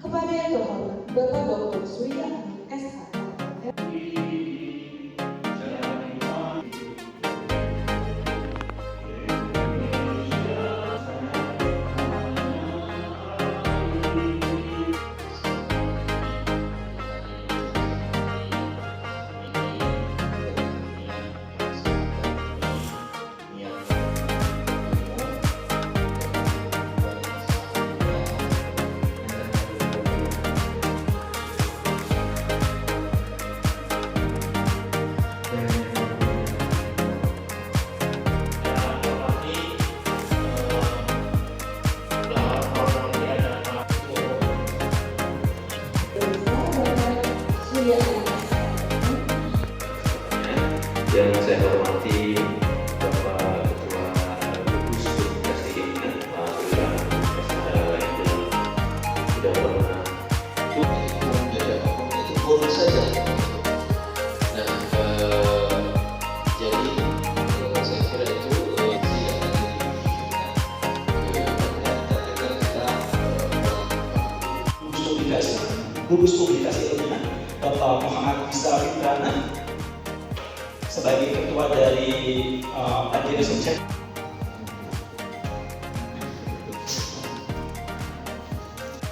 Kepada yang terhormat Bapak Dr. Surya SH. Yang saya hormati Bapak Ketua Gugus Komunikasi Keinginan Pak Surya yang sudah pernah itu bonus saja. Nah, jadi saya kira itu Gugus Komunikasi Keinginan Bapak Muhammad Bisa Fitrana sebagai ketua dari Administration Check.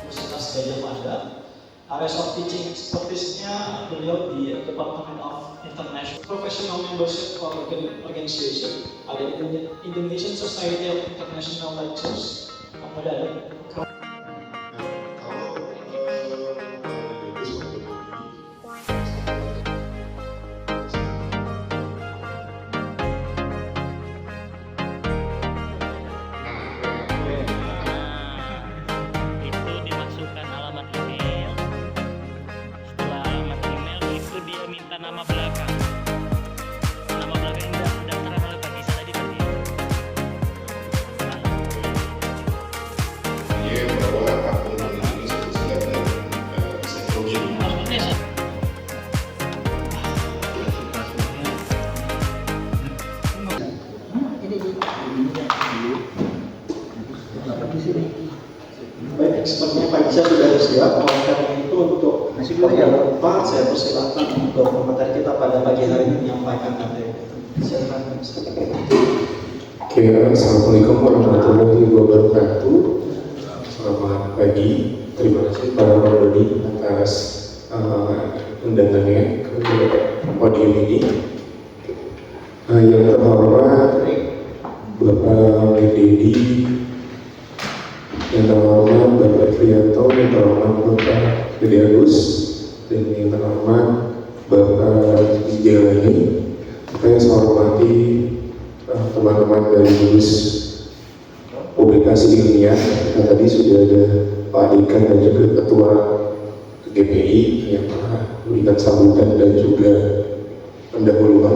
Universitas Gajah Mada, area of teaching expertise-nya beliau di Department of International Professional Membership Organization, ada Indonesian Society of International Lectures, kemudian ada nama belakang yang sudah terang oleh Pak Gisa tadi berarti. Dia bahwa akun ini sudah bisa closure. Baik, expertnya Pak Gisa sudah siap. Oleh karena itu untuk yang keempat, saya persilakan untuk komentar kita pada pagi hari ini menyampaikan materi. Silakan. Oke, assalamualaikum warahmatullahi wabarakatuh. Selamat pagi. Terima kasih Pak Rodoni atas undangannya ke podium ini. Yang terhormat Bapak Dedi, yang terhormat Bapak Trianto, yang terhormat Bapak Dede Agus, dan yang terhormat Bapak Jalani. Saya hormati teman-teman dari Gugus Publikasi Ilmiah. Tadi sudah ada Pak Dika dan juga Ketua GPI yang telah memberikan sambutan dan juga pendahuluan.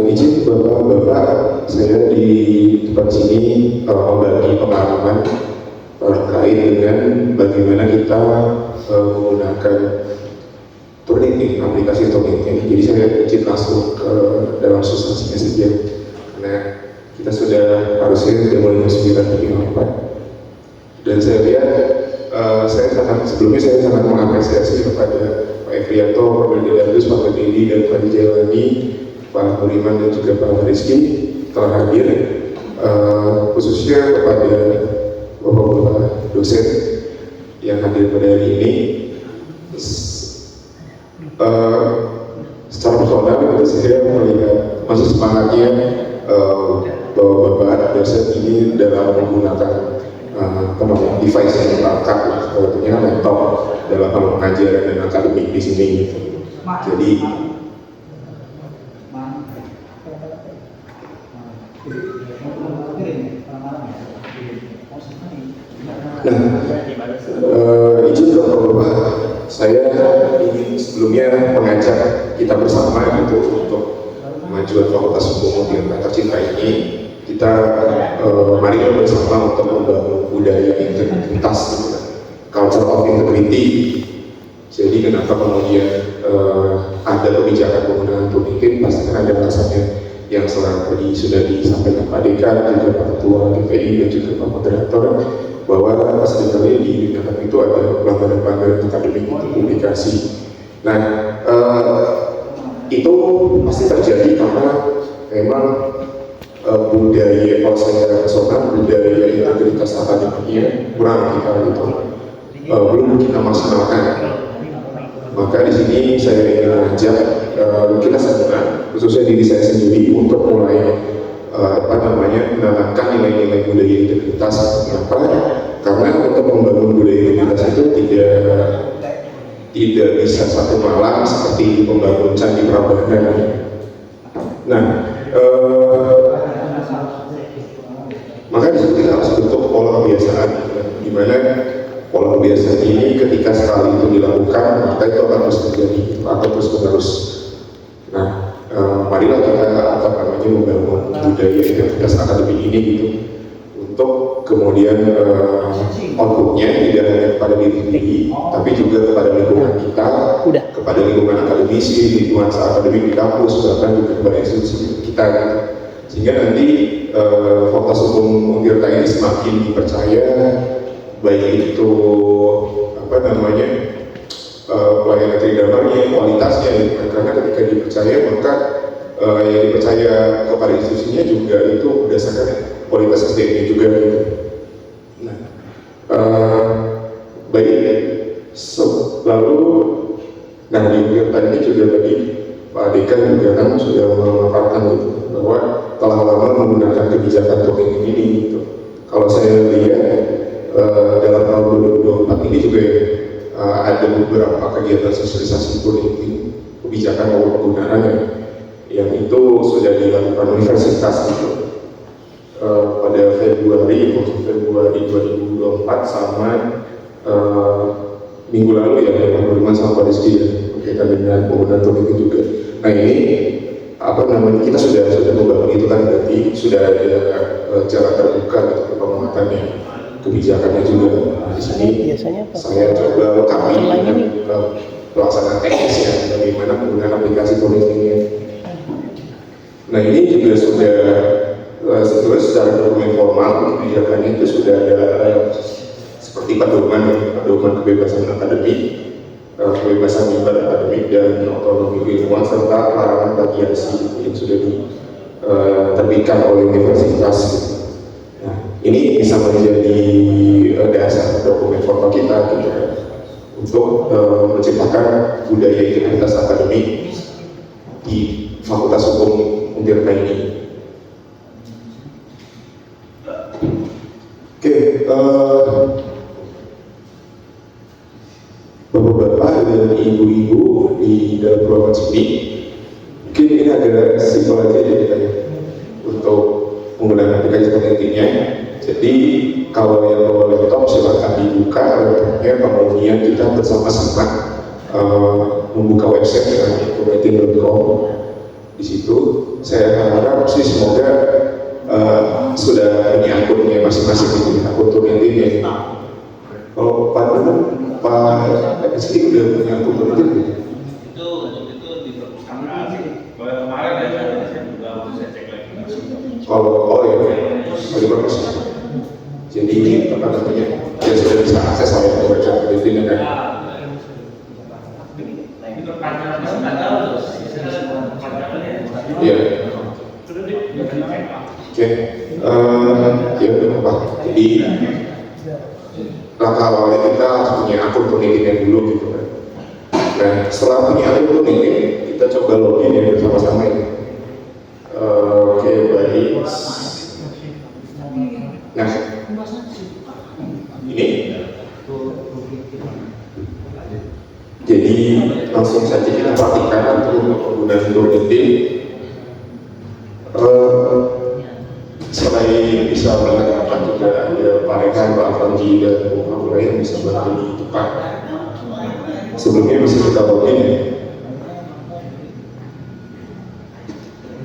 Izin Bapak-Bapak, saya di tempat sini membagi pengalaman terkait dengan bagaimana kita menggunakan Turnitin, aplikasi Turnitin. Jadi saya izin langsung ke dalam substansinya saja, karena kita sudah harusnya mulai jam 9:04. Dan saya lihat sebelumnya saya sangat mengapresiasi kepada Pak Efrianto, Pak Dede Agus, Pak Dedi, dan Pak Jalani, Pak Buliman, dan juga Pak Rizky telah hadir, khususnya kepada Bapak dosen yang hadir pada hari ini. Secara personal saya melihat masih semangatnya bahwa Bapak dosen ini dalam menggunakan device yang lengkap, sebetulnya laptop dalam pengajaran dan akademik di sini. Jadi izin Bapak, saya ingin sebelumnya mengajak kita bersama gitu untuk kemajuan Fakultas Hukum Udayana tercinta ini. Kita mari bersama untuk membangun budaya integritas, culture of integrity. Jadi kenapa kemudian ada kebijakan penggunaan Turnitin, pasti kan ada alasannya. yang selalu tadi sudah disampaikan Pak Dekan, juga Pak Ketua DPI dan juga Pak Moderator, bahwa sebenarnya di dunia itu ada pelanggaran-pelanggaran akademik untuk publikasi. Nah, itu pasti terjadi karena memang budaya, kalau saya personal, budaya integritas akademiknya kurang kita gitu, belum kita maksimalkan. Maka di sini saya ingin mengajak kita semua, khususnya diri saya sendiri, untuk mulai menanamkan nilai-nilai budaya integritas. Kenapa? Karena untuk membangun budaya integritas itu tidak bisa satu malam seperti membangun candi Prambanan. Nah, maka di situ kita harus bentuk pola kebiasaan, di mana pola kebiasaan ini ketika sekali itu dilakukan, maka itu akan terus terjadi atau terus menerus. Nah, marilah kita membangun budaya integritas akademik ini gitu, untuk kemudian outputnya tidak hanya kepada diri sendiri, tapi juga kepada lingkungan kita, kepada lingkungan akademisi, lingkungan akademik di kampus, bahkan juga kepada institusi kita gitu. Sehingga nanti Fakultas Hukum Untirta ini semakin dipercaya, baik itu pelayanan tridamarnya, kualitasnya, karena ketika dipercaya maka yang dipercaya kepada institusinya juga itu berdasarkan kualitas SDM-nya juga gitu. Nah, lalu di Untirta ini juga tadi Pak Dekan juga kan sudah memaparkan gitu, bahwa telah lama menggunakan kebijakan tooling ini gitu. Kalau saya lihat dalam tahun 2024 ini juga ada beberapa kegiatan sosialisasi tooling kebijakan maupun penggunaannya yang itu sudah dilakukan universitas gitu. Pada Februari 2024 sama minggu lalu ya, Pak Nurman sama Pak Rizky ya, berkaitan dengan penggunaan tooling juga. Nah ini kita sudah membangun itu kan, berarti sudah ada jalan terbuka untuk penguatannya, kebijakannya juga. Nah, di sini saya coba lengkapi dengan pelaksanaan teknis ya, bagaimana penggunaan aplikasi tooling ini. Nah ini juga sudah sebetulnya secara dokumen formal kebijakannya itu sudah ada seperti pedoman kebebasan akademik, kebebasan mimbar akademik dan otonomi ilmuwan, serta larangan plagiasi yang sudah diterbitkan oleh universitas. Nah, ini bisa menjadi dasar dokumen formal kita gitu, untuk menciptakan budaya integritas akademik di Fakultas Hukum Untirta ini. Bapak-bapak dan ibu-ibu di dalam ruangan sini, mungkin ini agak simpel aja ya, untuk menggunakan aplikasi penelitiannya. Jadi kalau yang bawa laptop silakan dibuka laptopnya, kemudian kita bersama-sama membuka website community.com. Di situ saya harap sih semoga sudah punya akunnya masing-masing gitu, akun penelitiannya. Kalau Pak Rizky udah punya akun penelitian? Itu di kemarin saya juga saya cek lagi. Oh ya, lebih bagus. Jadi dia sudah bisa akses oleh website penelitian kan? Iya. Oke, ya udah apa? Jadi langkah awalnya kita harus punya akun penelitian dulu gitu kan. Nah, setelah punya akun penelitian, kita coba login ya bersama-sama ya. Oke, baik. Nah, ini jadi langsung saja kita praktikkan untuk penggunaan penelitian. Selain bisa mengatakan juga ada Pak Rekan, Pak Afandi, dan Pak Mulai yang bisa bantu di depan. Sebelumnya bisa kita login ya.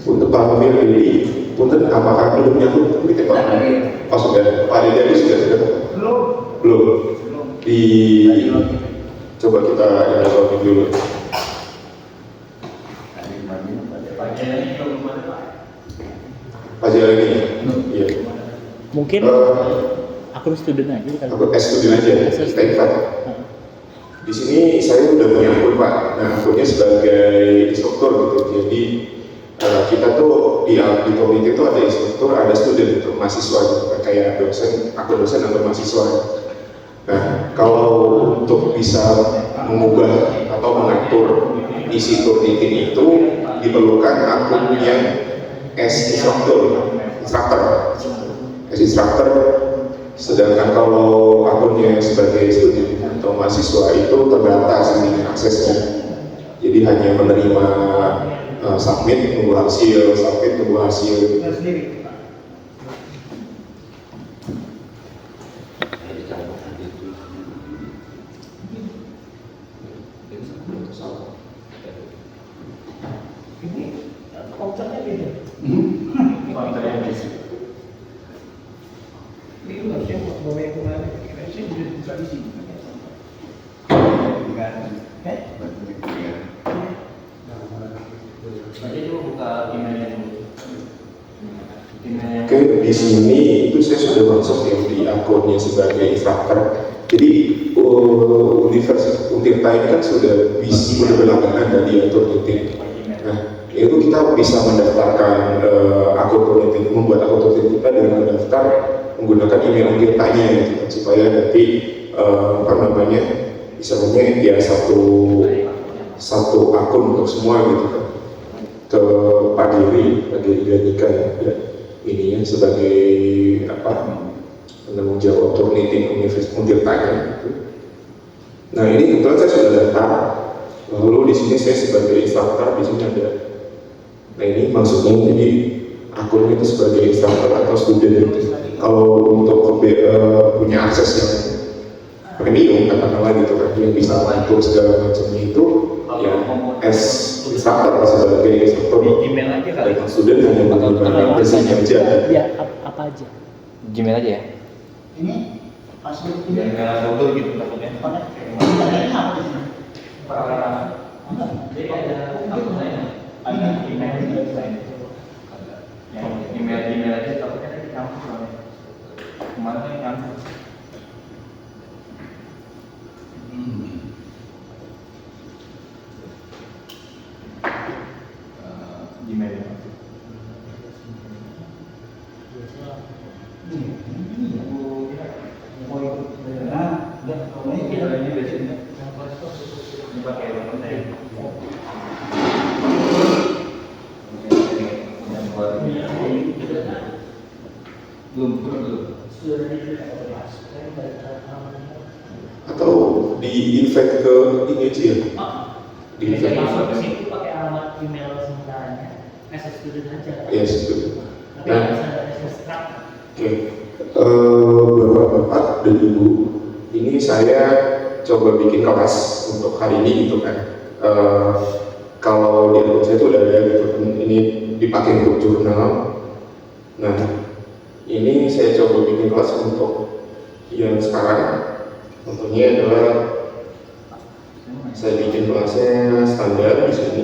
Untuk Pak Amir ini, punten apakah belum nyambung? Kita Pak Amir, pas sudah, Pak Dede sudah. Belum. Coba kita login dulu. Mungkin Eh, akun student aja kali. Aku student aja, kita invite. Di sini saya udah punya akun Pak. Nah, akunnya sebagai instruktur gitu. Jadi kita tuh di komite itu ada instruktur, ada student gitu, mahasiswa gitu. Kayak dosen, akun dosen atau mahasiswa. Nah, kalau untuk bisa mengubah atau mengatur isi Turnitin itu diperlukan akun yang instruktur. Sedangkan kalau akunnya sebagai studi atau mahasiswa itu terbatas ini aksesnya, jadi hanya menerima submit, tunggu hasil, submit, tunggu hasil. Kontennya beda. Ini harusnya bawa yang kemarin. Saya sudah buka di sini. Oke, di sini itu saya sudah masuk yang di akunnya sebagai instruktur. Jadi Universitas Untirta ini kan sudah berlangganan dari Turnitin. Nah, itu kita bisa mendaftarkan akun Turnitin, membuat akun Turnitin kita dengan mendaftar menggunakan email Untirtanya gitu kan, supaya nanti misalnya dia satu akun untuk semua gitu kan, ke Pak Diri Danika ya, ini ya sebagai penanggung jawab Turnitin Universitas Untirtanya gitu. Nah, ini kebetulan saya sudah daftar. Lalu di sini saya sebagai instruktur, di sini ada. Nah, ini maksudnya jadi akunnya itu sebagai instruktur atau student gitu. Kalau untuk punya akses yang premium katakanlah gitu kan, yang bisa atur segala macamnya itu ya instruktur sebagai instruktur. Gmail aja kali. Dan student hanya menggunakan basic aja. Ya, apa aja. Gmail aja ya. Ini password ini. Yang nggak foto gitu takutnya. Ini apa di sini? Ada email aja takutnya nanti kampus soalnya. Kemarin kampus. Gmail. Atau di invite ke ini aja ya? Di invite. Masuk ke situ pakai alamat email sementaranya, SS student aja. Ya, student. Tapi Nah, bisa SS track. oke. Bapak-bapak dan ibu, ini saya coba bikin kelas untuk hari ini gitu kan. Kalau di akun saya itu udah ada gitu, ini dipakai untuk jurnal. Nah, ini saya coba bikin kelas untuk yang sekarang. Contohnya adalah saya bikin kelasnya standar di sini.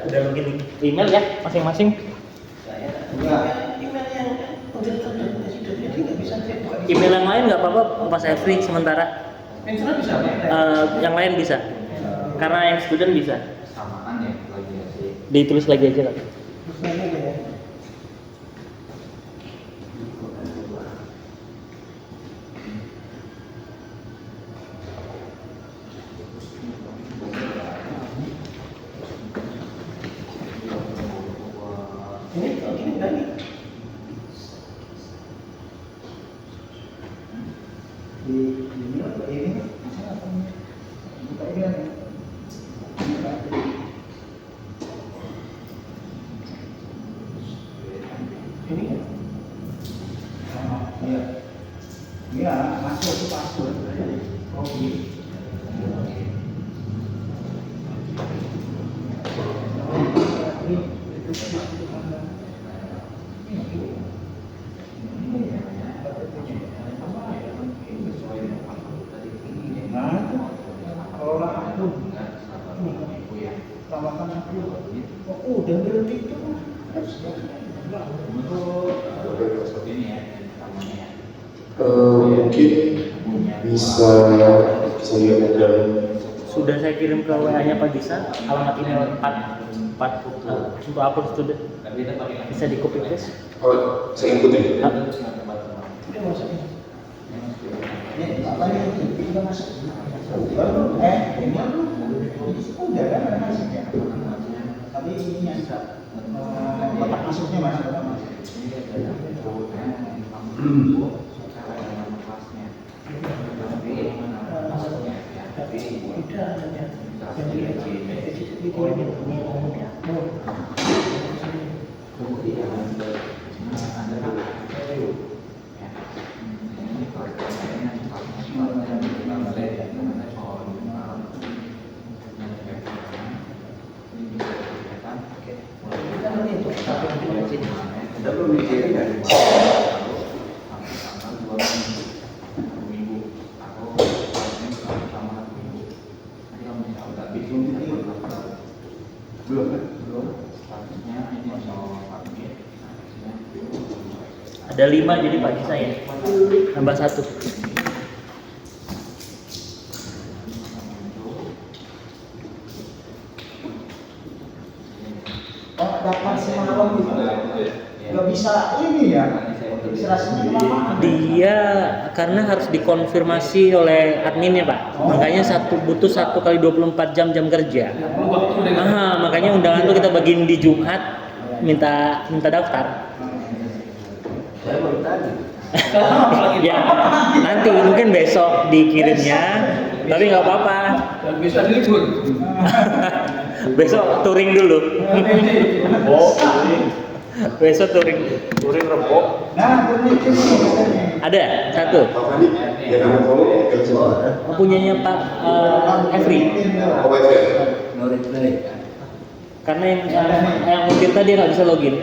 Udah login email ya masing-masing. Email yang lain nggak apa-apa, pas saya free sementara. Yang lain bisa, karena yang student bisa. Samaan ya lagi ya sih. Ditulis lagi aja lah. Mungkin bisa saya undang. Sudah saya kirim ke WA-nya Pak Gisa, alamat email 4 untuk upload student. Bisa di copy paste. Oh, saya input ya. Kotak masuknya mana? Ada 5 jadi Pak Gisa ya. Tambah 1. Dapat semalam gitu. Nggak bisa ini ya. Registrasinya kelamaan. Dia karena harus dikonfirmasi oleh adminnya Pak. Makanya butuh 1 kali 24 jam kerja. Makanya undangan itu kita bagiin di Jumat, minta daftar. Saya baru tadi. Ya, nanti mungkin besok dikirimnya, tapi nggak apa-apa. Dan bisa libur. Besok touring dulu. Besok touring Rebo. Nah, ini Ada 1. Pak Fandi, yang kamu follow, Punyanya Pak Efri. oh Pak Karena yang mungkin tadi nggak bisa login.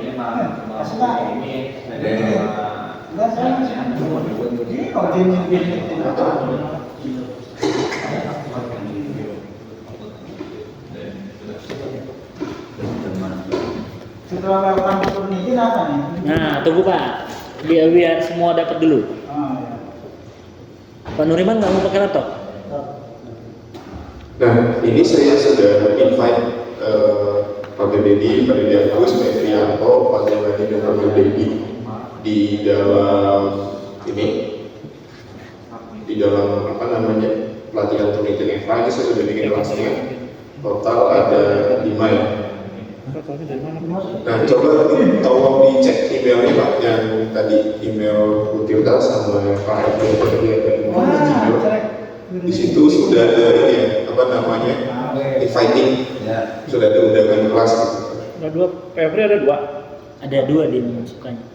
Setelah melakukan turnitin apa nih? Nah, tunggu Pak. Biar semua dapat dulu. Pak Nuriman nggak mau pakai laptop? Nah, ini saya sudah invite Pak Deddy, Pak Deddy Agus, Pak Trianto, Pak Zewani, dan Pak Deddy di dalam apa namanya pelatihan turnitin EVA. Ini saya sudah bikin kelasnya. Total ada 5 ya. Nah, coba tolong dicek emailnya Pak, yang tadi email Bu Tirta sama Pak Efri tadi ada email. Di situ sudah ada ini ya, apa namanya, inviting, sudah ada undangan kelas. Ada 2, Febri ada 2. Ada 2 di masukannya.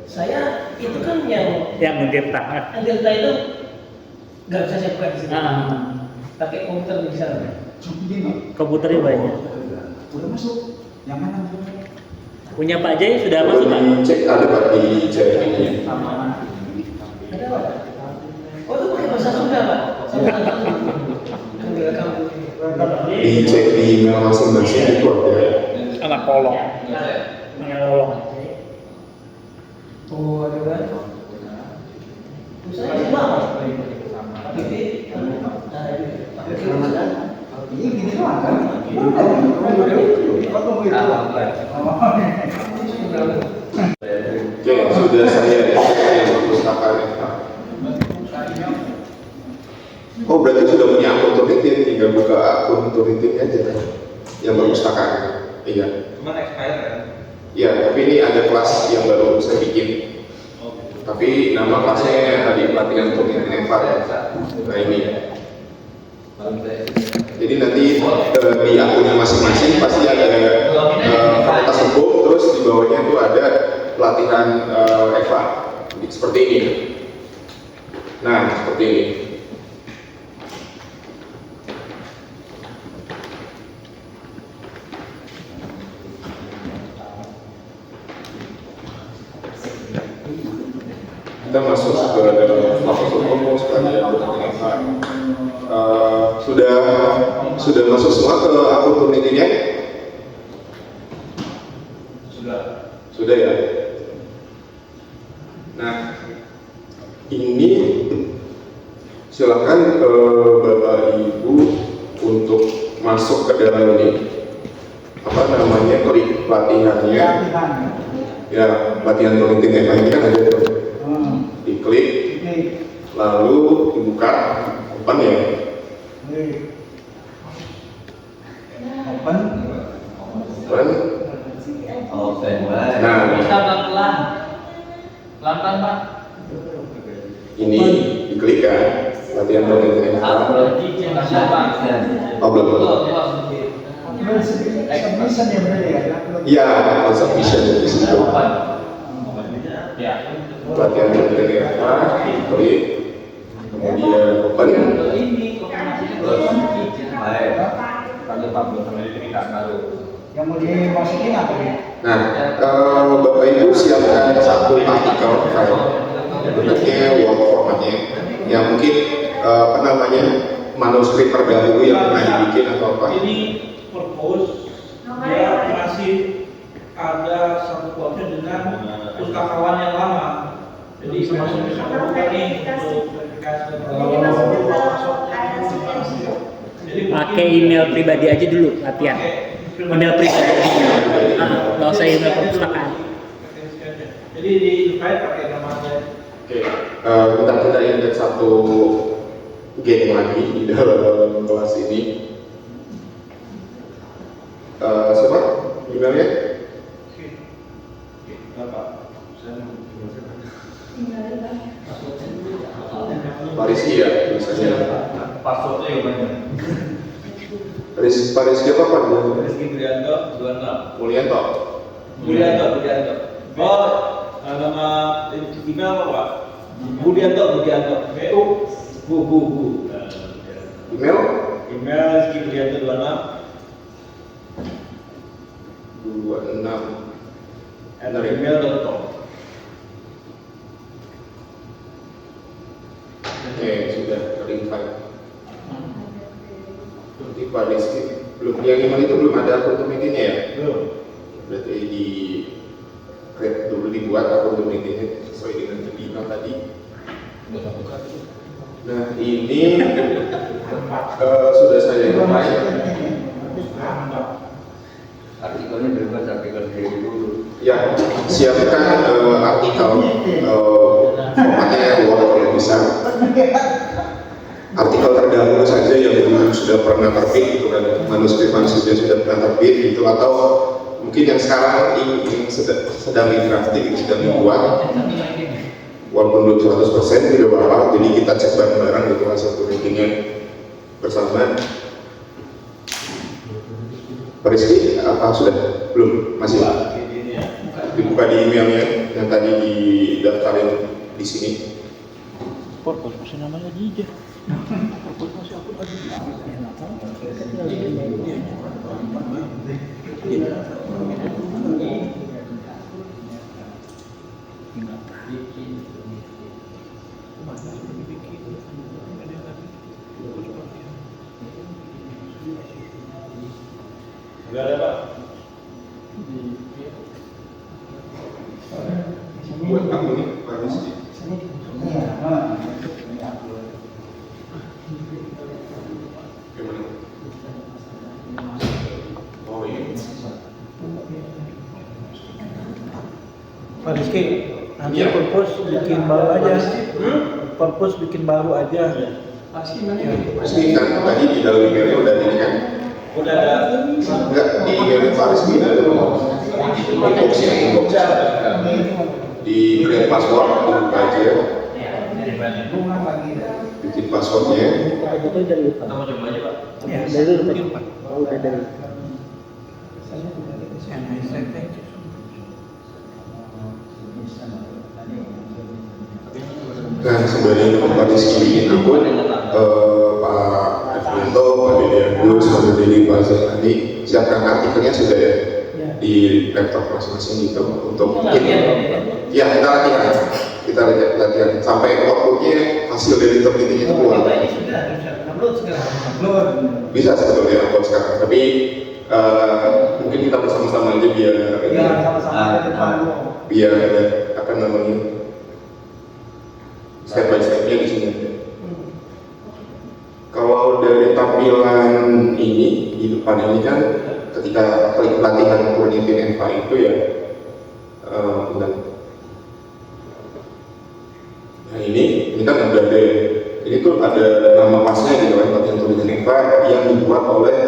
Saya itu kan yang Mendirta. Delta itu nggak bisa saya buka di sini. Pakai komputer bisa. Komputernya banyak. Udah masuk. Yang mana? Punya Pak Jai sudah masuk Pak? Cek ada Pak di chat ini. Ada Pak? Oh itu pakai bahasa Sunda Pak? Dicek di email masing-masing itu ada. Anak kolong. Oh ada kan? Saya cuma Pak. Ini gini doang kan? Oke, sudah saya yang perpustakaan. Oh, berarti sudah punya akun Turnitin, tinggal buka akun Turnitin aja yang perpustakaan. Iya. Cuman expire kan? Ya, tapi ini ada kelas yang baru saya bikin. Tapi nama kelasnya tadi pelatihan untuk Eva ya. Nah ini ya. Jadi nanti di akunnya masing-masing pasti ada fakultas hukum, terus di bawahnya itu ada pelatihan Eva seperti ini. Nah seperti ini. Kita masuk ke dalam fakultas hukum sekalian bertanya. Sudah masuk semua ke opportunity-nya? Sudah ya. Nah, ini silakan Bapak Ibu untuk masuk ke dalam ini. Apa namanya? Klik pelatihannya. Ya, pelatihan pemimpin ini kan ada tuh. Diklik, lalu dibuka, open ya. Open. Nah, Pelan-pelan Pak. ini diklik kan, latihan pemimpin. Oh belum. Submission ya benar ya? Iya, submission di situ. Ya. Pelatihan pemimpin klik, kemudian open. Yang mau dimasukin apa ya? Nah, Bapak Ibu siapkan satu artikel file, bentuknya Word formatnya, yang mungkin apa namanya manuskrip terdahulu yang pernah dibikin atau apa. Ini purpose dia masih ada satu quote dengan pustakawan yang lama. Jadi masih bisa buka nih untuk verifikasi. Pakai email pribadi aja dulu latihan. Email pribadi. Nggak usah email perpustakaan. Jadi di file pakai namanya. Oke, kita ingat satu game lagi di dalam kelas ini. Siapa? Emailnya? Pak Rizky ya, biasanya. Passwordnya yang banyak. Pak Rizky apa Pak? Rizky Budianto 26. Mulyanto. Budianto. Oh, nama email apa Pak? Budianto. Bu. Email? Email Rizky Budianto 26 @gmail.com. Oke, sudah terinvite. Nanti Pak Rizky belum, yang email itu belum ada akun meetingnya ya? Belum. Berarti di create dulu, dibuat akun meetingnya sesuai dengan email tadi. Nah ini sudah saya mulai. Artikelnya bebas, artikel diri dulu. Ya, siapkan artikel formatnya Word kalau bisa. Artikel terdahulu saja yang dulu sudah pernah terbit, itu kan manuskrip sudah pernah terbit gitu, atau mungkin yang sekarang yang sedang di drafting, sedang dibuat, walaupun belum 100% tidak apa-apa. Jadi kita cek bareng-bareng gitu hasil meetingnya bersama. Pak Rizky, apa sudah? Belum? Masih? Dibuka di emailnya yang tadi didaftarin di sini. Purpose masih namanya Jija. Purpose masih aku lagi. Enggak ada Pak. Buat kamu nih, Pak Rizky. Gimana? Oh iya. Pak Rizky, nanti Iya. purpose bikin baru aja. Purpose bikin baru aja. Rizky kan tadi di dalam emailnya udah ini kan? Udah ada. Enggak, di emailnya Pak Rizky ada inbox. di create password, dibuka aja, Bunga lagi. bikin passwordnya. Foto-foto dari lupa. Kita mau coba aja Pak. Ya, Dari lupa. Oh, udah dari. Nah, sebenarnya tempat di sini itu pun Pak Edwinto, Pak Dede Agus, Pak Dede Bazar tadi siapkan artikelnya sudah ya di laptop masing-masing gitu untuk ya kita latihan sampai outputnya hasil dari penelitian itu keluar. Ini sudah upload sekarang. Bisa sebetulnya upload sekarang, tapi mungkin kita bersama-sama aja biar Ya, sama-sama depan. biar apa namanya step by stepnya di sini. Kalau dari tampilan ini di depan ini kan ketika pelatihan Turnitin NVA itu ya bentar. Nah ini kan udah ada, ini tuh ada nama pasnya gitu kan, pelatihan Turnitin NVA yang dibuat oleh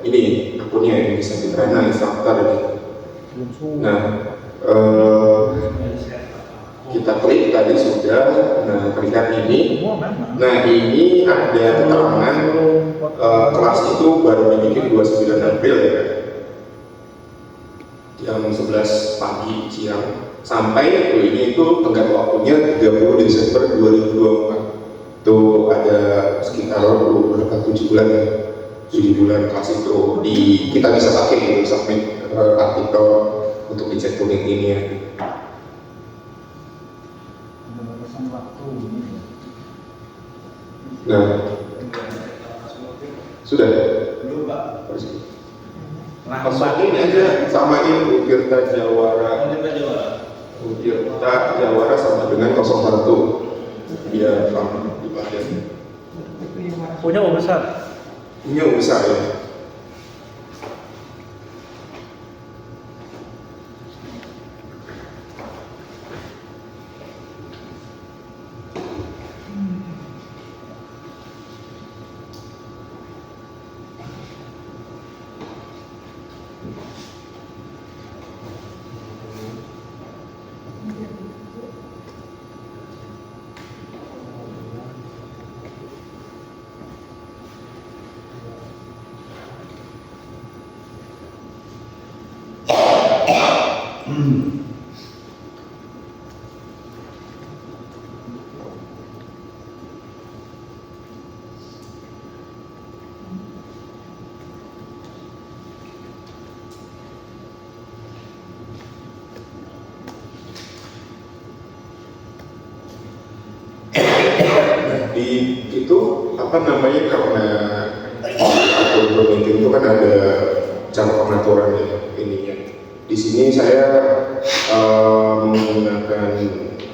ini akunnya Indonesia Fitrana instruktur gitu. Nah kita klik tadi sudah, nah terikat ini, nah ini ada keterangan kelas itu baru dibikin 29 April ya, jam 11 pagi siang sampai ini itu tenggat waktunya 30 Desember 2024 itu ada sekitar berapa 7 bulan ya, 7 bulan kelas itu kita bisa pakai gitu submit artikel untuk dicek tuning ini ya. Nah, sudah. Belum Pak. Masukin aja samain Utirta Jawara. Utirta Jawara sama dengan 01 biar sama dibaca. Punya O besar. Punya O besar ya. Di itu apa namanya karena algoritma itu kan ada cara pengaturan ya ininya. Di sini saya menggunakan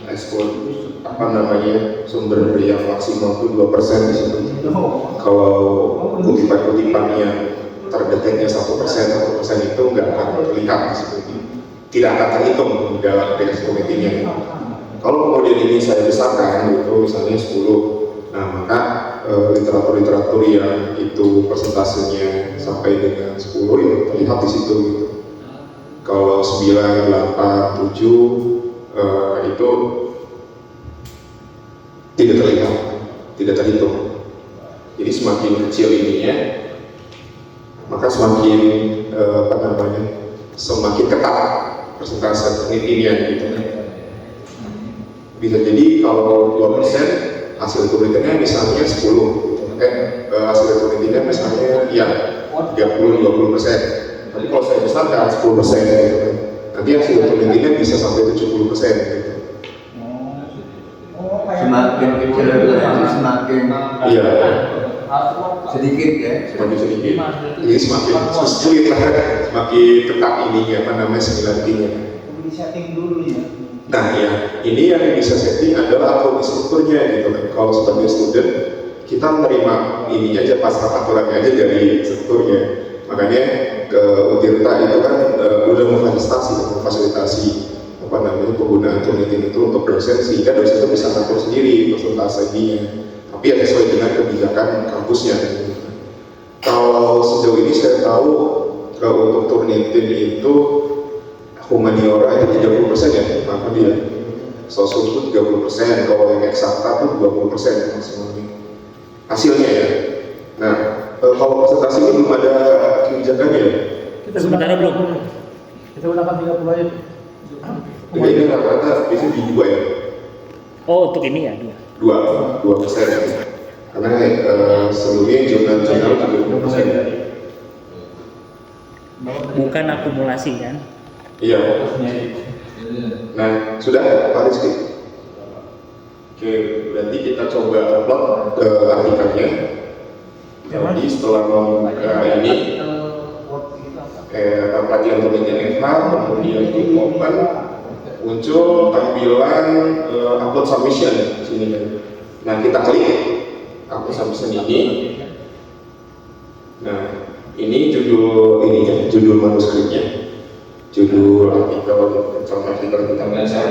export apa namanya sumber yang maksimal itu 2% di situ. Kalau kutipan-kutipan yang terdeteknya 1% itu nggak akan terlihat di situ. Tidak akan terhitung dalam estimasinya. Kalau kemudian ini saya besarkan itu misalnya 10, nah maka literatur-literatur yang itu persentasenya sampai dengan 10 ya terlihat di situ gitu. Kalau 9, 8, 7 itu tidak terlihat, tidak terhitung. Jadi semakin kecil ininya, maka semakin apa namanya, semakin ketat persentase penelitian gitu. Bisa jadi kalau 2% hasil penelitiannya misalnya 10 gitu. Hasil penelitiannya misalnya ya 30-20%. Tapi kalau saya besarkan 10% gitu. Nanti hasil penelitiannya bisa sampai 70% gitu. Semakin kecil semakin Iya, sedikit ya. semakin sedikit. Jadi semakin sulit lah, semakin ketat ininya apa namanya simulasinya. Di setting dulu ya. Nah ya, ini yang bisa setting adalah akun instrukturnya gitu kan. Kalau sebagai student, kita menerima ini aja pasrah aturannya aja dari instrukturnya. Makanya ke Utirta itu kan udah memfasilitasi apa namanya penggunaan Turnitin itu untuk dosen sehingga dosen itu bisa ngatur sendiri presentasinya. Tapi ya sesuai dengan kebijakan kampusnya. Gitu. Kalau sejauh ini saya tahu untuk Turnitin itu humaniora itu 30% ya, apa dia? sosum itu 30%, kalau yang eksakta tuh 20% maksimalnya hasilnya ya. Nah, kalau presentasi ini belum ada kebijakannya ya? Sementara belum. Kita gunakan 30 aja. Jadi ini rata-rata biasanya di 2 ya? Oh, untuk ini ya 2. 2% ya. Karena sebelumnya jurnal-jurnal juga 2%. Bukan akumulasi kan? Iya. Nah, sudah Pak Rizky. Oke, berarti kita coba upload ke artikelnya. Jadi setelah membuka ini, pelatihan penelitian FH, kemudian klik open, muncul tampilan upload submission di sini kan. Nah, kita klik upload submission ini. Nah, ini judul manuskripnya, judul artikel yang kita baca.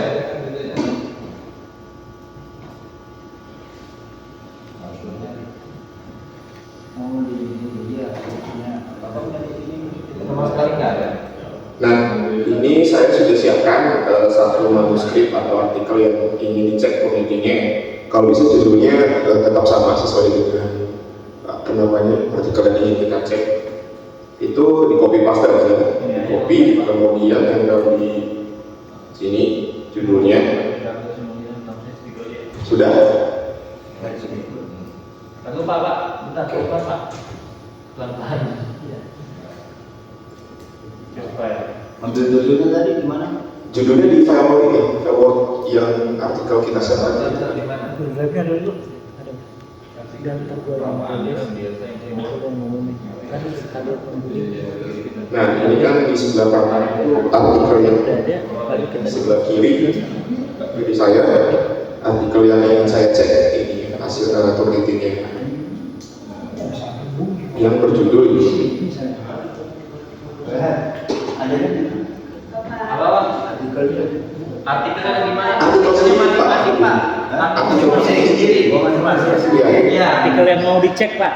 Nah, ini saya sudah siapkan satu manuskrip atau artikel yang ingin dicek komedinya. Kalau bisa judulnya tetap sama sesuai dengan artikel yang ingin kita cek. Itu di copy paste aja, copy, kemudian tempel di sini judulnya. Sudah. Jangan lupa Pak, bentar Pak. Pelan-pelan. Judulnya tadi gimana? Judulnya di file ini, Word yang artikel kita siapkan. Di mana? Drive-nya ada dulu. Ada. Dan Nah, ini kan di sebelah kanan itu artikel yang di sebelah kiri. Jadi saya artikel yang ingin saya cek ini hasil narator ratingnya yang berjudul Apa? Artikelnya di mana? artikel sendiri Pak. Artikel sendiri. Iya. Artikel yang mau dicek Pak,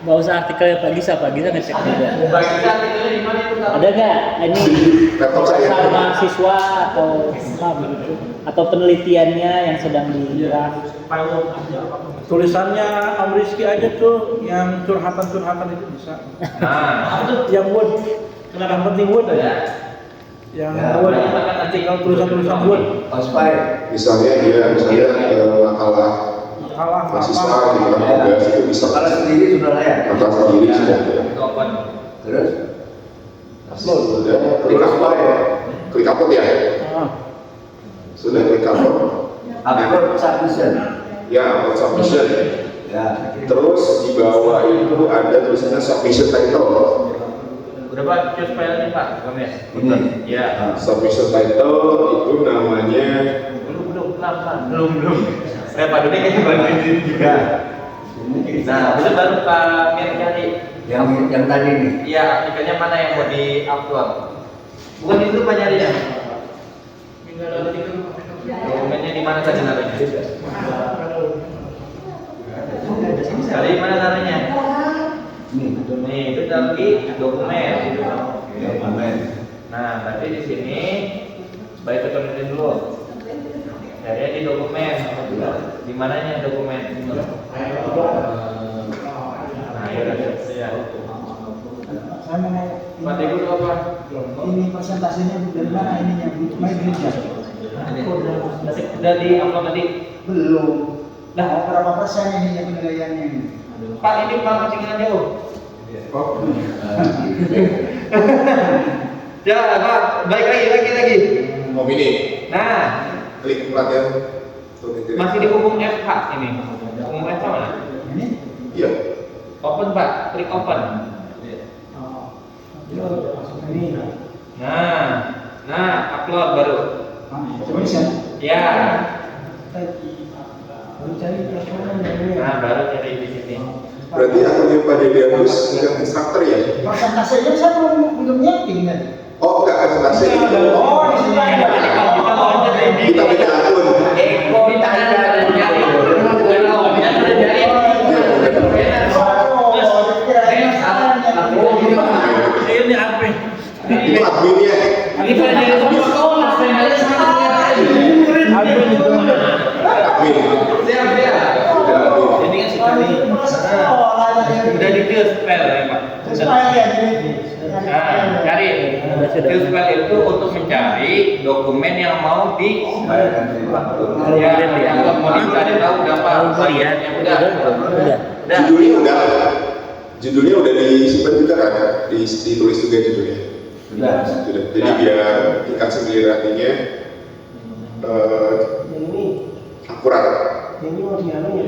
nggak usah artikelnya Pak Gisa ngecek juga. Bagi artikelnya di mana itu? Ada nggak ini Laptop saya. mahasiswa atau apa begitu? Atau penelitiannya yang sedang dirah? tulisannya Om Rizky aja tuh yang curhatan itu bisa. Nah, Yang Word. Yang penting Word aja. Yang Word artikel tulisan Word. Misalnya makalah mahasiswa di tugas itu bisa. Makalah sendiri sudah layak. Makalah sendiri sudah. open. Terus Sudah. Klik upload ya. Sudah klik upload. upload submission. Ya, upload submission. Ya. Terus di bawah itu ada tulisannya submission title. Udah Pak, choose file nih Pak, Gomez. Ini. Ya. Submission title itu namanya Belum. Pak Doni kayaknya bantuin juga. Nah, itu baru Pak Mir cari. Yang tadi nih. Iya, artikelnya mana yang mau di-upload? Bukan itu Pak nyarinya. Dokumennya di mana tadi naruhnya? Cari mana naruhnya? Nih, itu tadi dokumen. Nah, berarti di sini baik ketemuin dulu. Cari di dokumen. Di mananya dokumen? Nah, ya udah ya. Saya mau Pak Teguh itu apa? ini presentasinya dari mana ininya? My gereja. Udah di-upload tadi? Belum. Nah, berapa persen ini yang penilaiannya ini? Pak, ini Pak ketinggalan jauh. Ya, Pak, baik lagi. Oh ini. Nah, Klik pelatihan. masih di umum FH ini. Umum FH mana? Ini? Iya. Open Pak, klik open. Ini. Nah, upload baru. Submission. Ya. Baru cari persoalan yang Nah, baru cari di sini. Berarti akunnya Pak Dedianus yang instruktur ya? persentasenya saya belum nyeting kan? Oh enggak, presentasi. Oh, di sini ada. Kita beda akun. Eko kita ada nyari. Ini apa? Itu adminnya. Itu ada di sekolah, saya Admin itu. Bayarkan dari waktu. Ya, kalau mau dicari tahu berapa bayarnya udah. Judulnya udah disimpan juga kan? Ditulis juga judulnya. Sudah. Jadi biar tingkat sembilannya akurat. Ini mau dianu ya?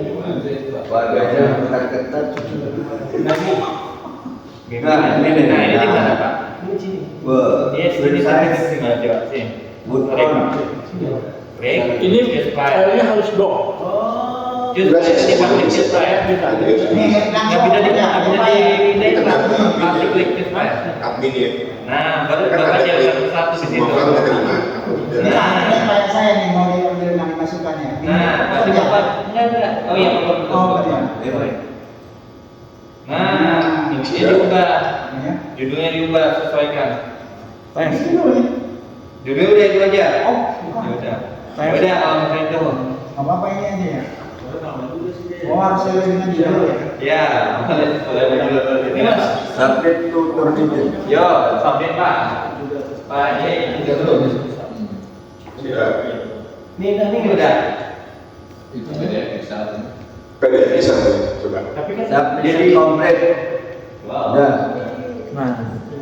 Warganya ketat-ketat. Nah, ini gimana Pak? Ini sini. Wah, Ini gimana coba sih? Break. Ini filenya harus dok. Justru di public display. Nggak bisa dipindahin masih klik display. Admin ya. Nah, baru jalan satu di situ. Semua kan terima. Nah, ini kayak saya nih mau diambil nama masukannya. Nah, berarti Bapak enggak. Oh iya, betul. Oh, betul. Nah, ini diubah. Ya. Judulnya diubah, sesuaikan. Ini dulu nih. Judul udah itu aja. Oh, Ya udah. Ya udah, kalau misalnya itu. apa ini aja ya? Oh, harus sesuai dengan judul ya? Ya, boleh judul ini Mas. Subject to tertidur. Yo, sampai Pak. Pak ini dulu. Ya. Ini Udah. PDF bisa coba. Subject komplit. Udah. Nah,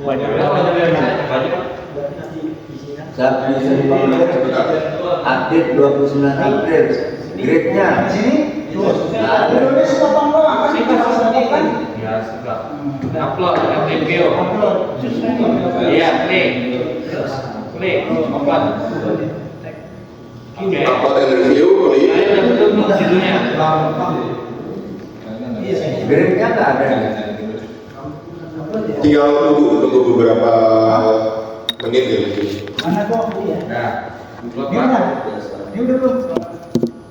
banyak. Subject komplit. Update 29 April. Grade-nya. di sini. Terus. Nah, Judulnya suka bangga kan? Kita harus kan? Ya, sudah. Upload, review. Upload. Iya, klik. Klik, open. Oke. Upload and review, klik. Ayo udah betul belum judulnya? Iya, saya. grade-nya nggak ada. Tinggal tunggu beberapa menit ya. Mana kok? Iya. Nah, upload Ini Pak. udah. Ini udah belum?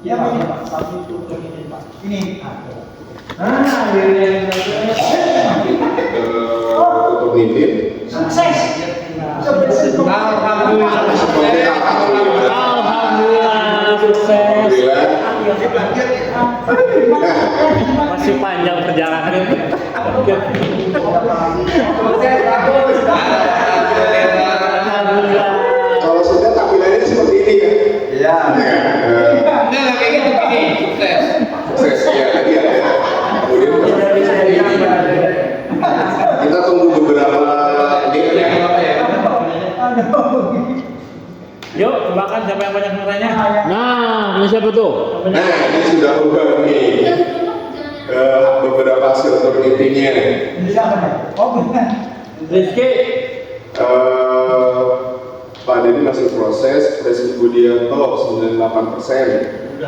Ya, ini Pak. Satu itu ini Pak. Ini. Ah, iya. Untuk menit. Sukses. Alhamdulillah. Alhamdulillah sukses. Masih panjang perjalanan itu. Alhamdulillah. Kalau sudah tampilannya seperti ini kan? Iya. Nah, kayak gitu begini, sukses. Sukses ya tadi ada. Kemudian kita tunggu beberapa menit. Yuk, tebakan siapa yang banyak nilainya? Nah, ini siapa tuh? Nah, ini sudah ubah nih. Beberapa hasil turnitingnya. Bisa apa nih? Oh, benar. Rizky. Pak Denny masih proses, Presiden Budianto 98%.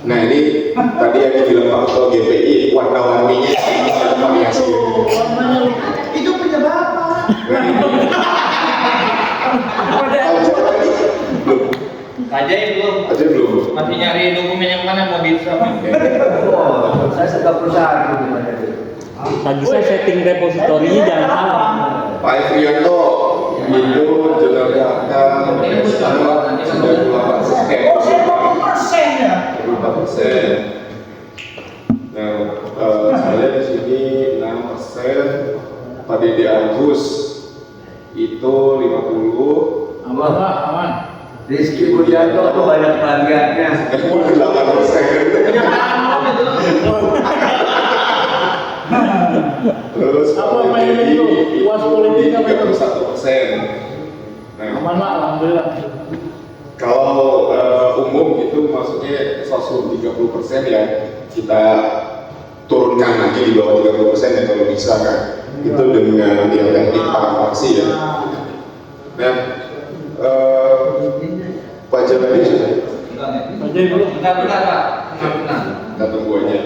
Nah ini tadi yang dibilang Pak Ketua GPI warna-warninya variasi. Itu punya Bapak. Ajaib belum. Aja belum. Masih nyari dokumen yang mana mau disubmit. Oh, saya sudah perusahaan gimana itu. Bagi saya setting repositorinya jangan salah. Pak Efrianto itu jurnal data 98%. Oh, saya 20% ya. 24%. Nah, saya di sini 6%. Pak Dede Agus itu 50. Aman. Rizky Budianto tuh banyak pelanggannya. 8%. Terus Apa mainnya itu? Puas politik apa itu? 31%. Nah, Aman lah, alhamdulillah. kalau umum itu maksudnya sosum 30% ya kita turunkan lagi di bawah 30% ya kalau bisa kan. Itu dengan yang teknik para faksi ya. Nah, Pak Jalani sudah. Ajaib belum. Bentar Pak. Bentar. Kita tunggu aja.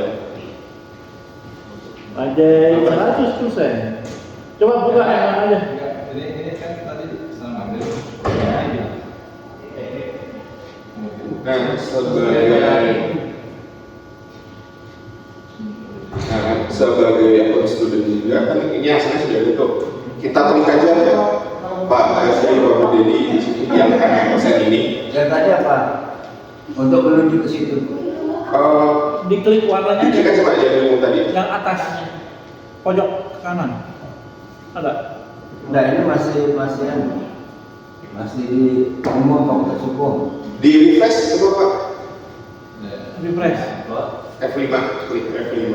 Ajaib 100%. Coba buka yang mana aja. Nah, sebagai akun student juga kan ini hasilnya sudah itu. Kita klik aja ya, Pak Efri Bapak Dedi di sini yang persen ini. Dan tadi apa? Untuk menuju ke situ. Diklik warnanya Diklik aja Pak yang tadi. yang atas pojok kanan. Ada. Nah ini masih Masih di umum Fakultas Hukum. Di refresh coba Pak. Refresh. F5, klik F5.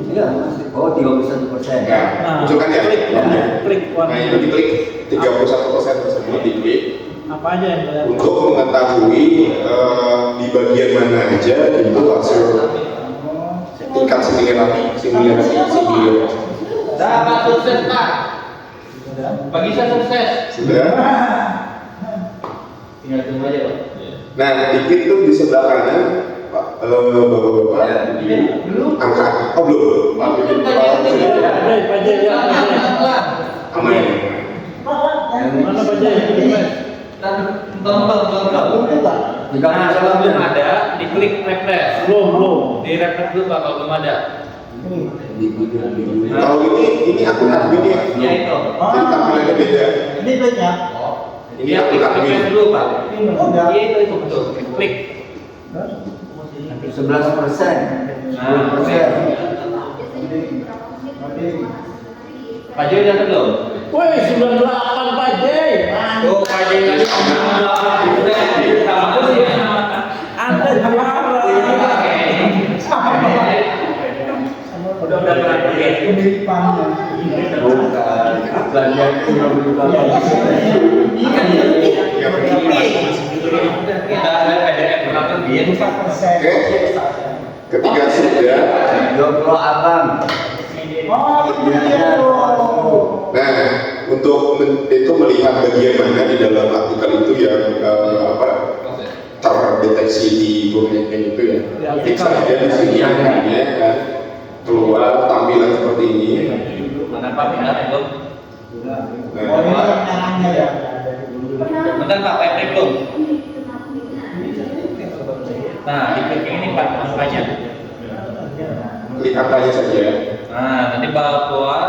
Iya, masih. Oh, 31%. Nah, munculkan ya. Klik Nah, ini diklik 31% tersebut diklik. Apa aja yang kelihatan? Untuk mengetahui di bagian mana aja itu hasil tingkat similarity. Dapat sukses Pak. Bagi saya sukses. Sudah. Tinggal tunggu aja Pak. Nah, diklik itu di sebelah kanan, Pak, Bapak-bapak, Ya. angka, oh belum, Pak, bikin Pak Jai, ya. aman. Mana Pak Jai? Refresh. Jika Nah, kalau belum ada, diklik refresh. Belum. Di refresh dulu Pak kalau belum ada. Kalau ini akun admin ya, Ya itu. jadi tampilannya beda. Ini kliknya. Ini Iya, akun klik admin. refresh dulu Pak. Ini udah. Iya itu betul. Klik. 11%. Nah, 10%. Pak Joy udah belum? Woi, 98 Pak Jai. Oh, Pak Joy tadi sama sih. Anda juara. Udah berarti. Bukan. Belanja itu Kita ada PDF berapa dia? Oke, ketika sudah, Joglo Abang. nah untuk itu melihat bagian mana di dalam artikel itu yang terdeteksi di domain itu ya. Klik saja di sini akhirnya kan keluar tampilan seperti ini. Mana Pak? Benar belum? Nah, Bentar Pak, PP belum? Nah, diklik ini Pak, angkanya. klik angkanya saja. Nah, nanti bakal keluar.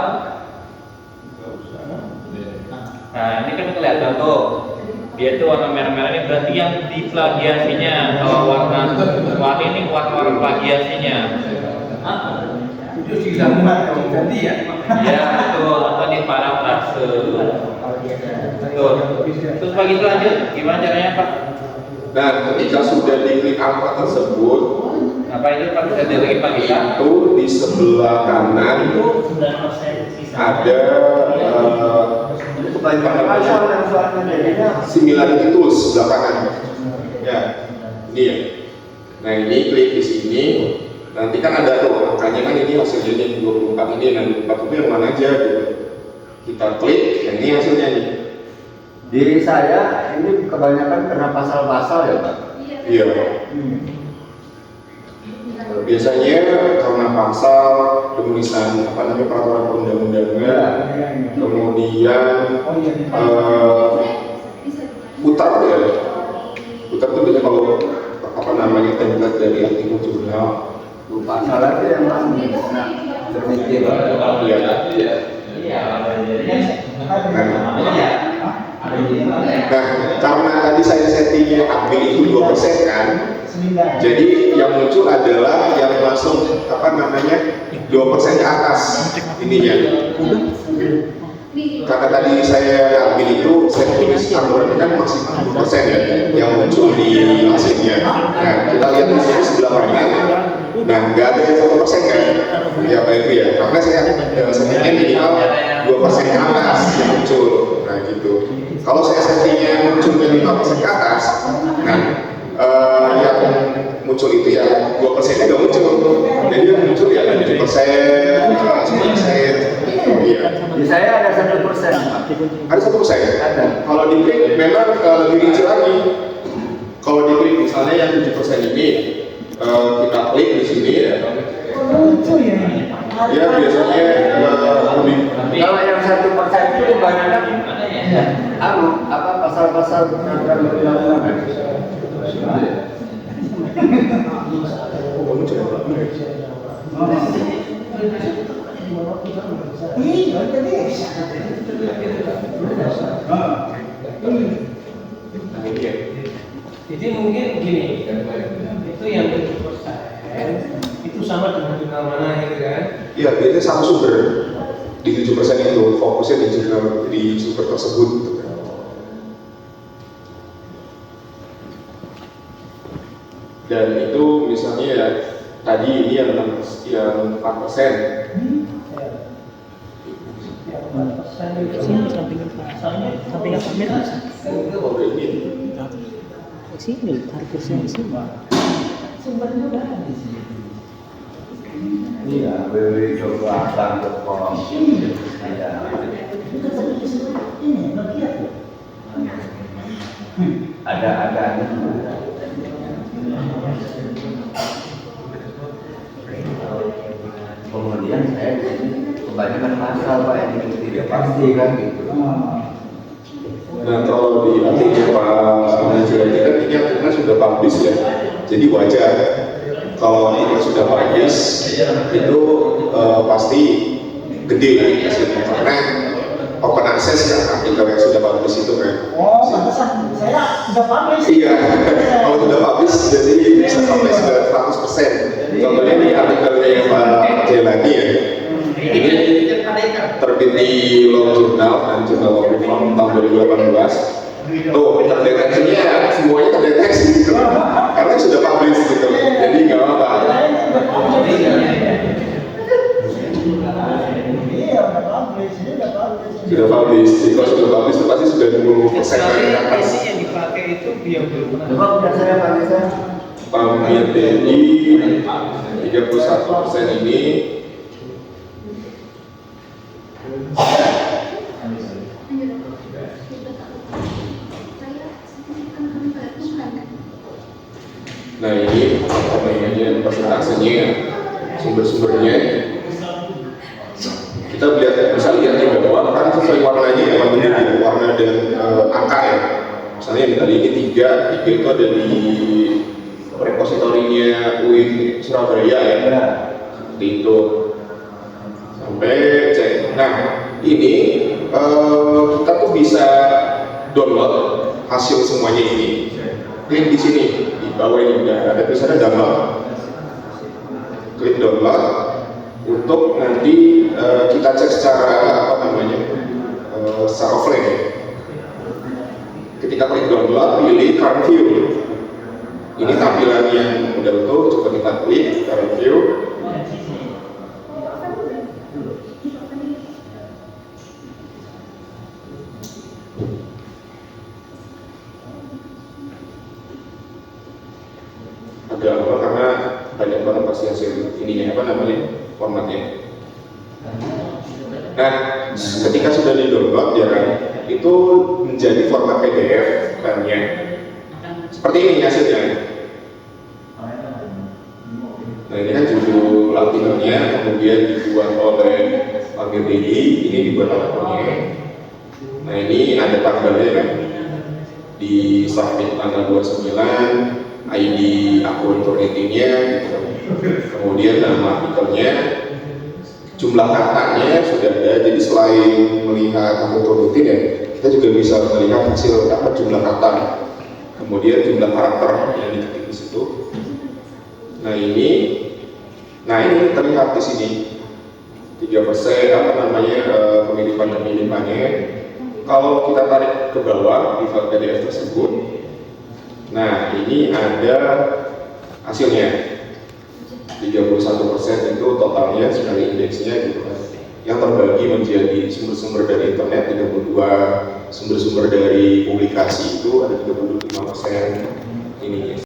Nah, ini kan kelihatan tuh. Dia tuh warna merah-merah ini berarti yang diplagiasinya. Kalau warna ini warna plagiasinya. Itu ganti ya. Ya, betul. Atau di parafrase. Betul. Terus bagi selanjut, gimana caranya Pak? Nah, ketika sudah diklik angka tersebut, Apa itu Pak? Bisa dilihat Pak kita? itu di sebelah kanan ada Kebanyakan pasal yang soalnya jadinya similarity tools sebelah kanan. Ya, ini ya. Nah, ini klik di sini. Nanti kan ada tuh angkanya kan ini hasilnya nih 24 ini, nah 24 itu yang mana aja gitu. Kita klik, yang ini hasilnya nih. di saya ini kebanyakan karena pasal-pasal ya Pak. Iya. Biasanya karena pasal, penulisan apa namanya peraturan perundang-undangan, kemudian putar ya. Putar itu biasanya kalau apa namanya template dari artikel jurnal. Lupa salah itu yang mana? Nah, termikir. Iya. Nah, karena tadi saya settingnya admin itu 2% kan, jadi yang muncul adalah yang langsung apa namanya 2% ke atas ininya. Karena tadi saya admin itu saya tulis aturan kan maksimal 2% ya, yang muncul di hasilnya. Nah, kita lihat di sini sebelah kanan. Nah, nggak ada yang 1% kan? Ya Pak Evi ya, karena saya settingnya minimal 2% ke atas yang muncul. Nah gitu. Kalau saya settingnya muncul dari 5% ke atas, nah yang muncul itu ya 2%-nya nggak muncul. Jadi yang muncul ya 7%, 10%. Iya. Di saya ada 1%. Ada 1%. Ada. Kalau diklik memang lebih rinci lagi. Kalau diklik misalnya yang 7% ini kita klik di sini ya. Ya biasanya lebih. Kalau yang 1% itu kebanyakan apa pasal-pasal peraturan perundang-undangan. Jadi mungkin gini, itu yang 7% itu sama dengan jurnal mana gitu kan? Iya, biasanya satu sumber. di 7% itu fokusnya di sumber tersebut gitu kan. Dan itu misalnya ya tadi ini yang 4%. Sini sampingan Pak. Sampingan Pak Mir. Sini tarik kursinya di sini. Sumbernya udah ada di sini. Iya, beli coba tangkap kolom. Iya. Ada. Kemudian saya di sini kebanyakan pasal Pak yang tidak pasti kan gitu. Nah kalau di artinya Pak Najwa ini kan ini akhirnya sudah publish ya, jadi wajar kalau ini sudah publish itu pasti gede hasilnya karena open access ya artikel yang sudah publish itu kan. Oh, pantesan saya sudah publish. Iya, kalau sudah publish jadi bisa sampai 100%. Contohnya di artikelnya Pak Jelani ya, ini terbit di Law Journal dan Journal of Reform tahun 2018. Tuh, terdeteksinya semuanya terdeteksi gitu, karena sudah publish gitu, jadi nggak apa-apa. Sudah publish, jadi kalau sudah publish itu pasti sudah 20% dari atas. Yang dipakai itu bioblue. Coba udah saya pakai saya. Pamir TNI 31% ini nah ini namanya persentasenya sumber-sumbernya kita bisa lihat di bawah kan sesuai warnanya ya warna dan angka ya, misalnya yang tadi ini 3 itu ada di repositorinya UIN Surabaya ya, seperti itu sampai cek. Nah ini kita tuh bisa download hasil semuanya ini, klik di sini di bawah ini udah ada tulisannya download, klik download untuk nanti kita cek secara secara offline ya. Ketika klik download pilih current view. Ini tampilan yang udah utuh, coba kita klik current view. Agak lama karena banyak banget pasti hasil ininya formatnya. Nah, ketika sudah di download ya kan, itu menjadi format PDF kan ya. Seperti ini hasilnya. Nah ini kan judul artikelnya, kemudian dibuat oleh Pamir Dedi, ini dibuat oleh Pamir. Nah ini ada tanggalnya kan, di submit tanggal 29, ID akun ratingnya, gitu. Kemudian nama artikelnya, jumlah katanya sudah ada. Jadi selain melihat akun rutin ya, kita juga bisa melihat hasil jumlah kata. Kemudian jumlah karakter yang diketik di situ. Nah ini terlihat di sini 3% pemilipan-pemilipannya. Kalau kita tarik ke bawah di file PDF tersebut, nah ini ada hasilnya 31% itu totalnya sekali indeksnya gitu kan. Yang terbagi menjadi sumber-sumber dari internet 32, sumber-sumber dari publikasi itu ada 35% ininya.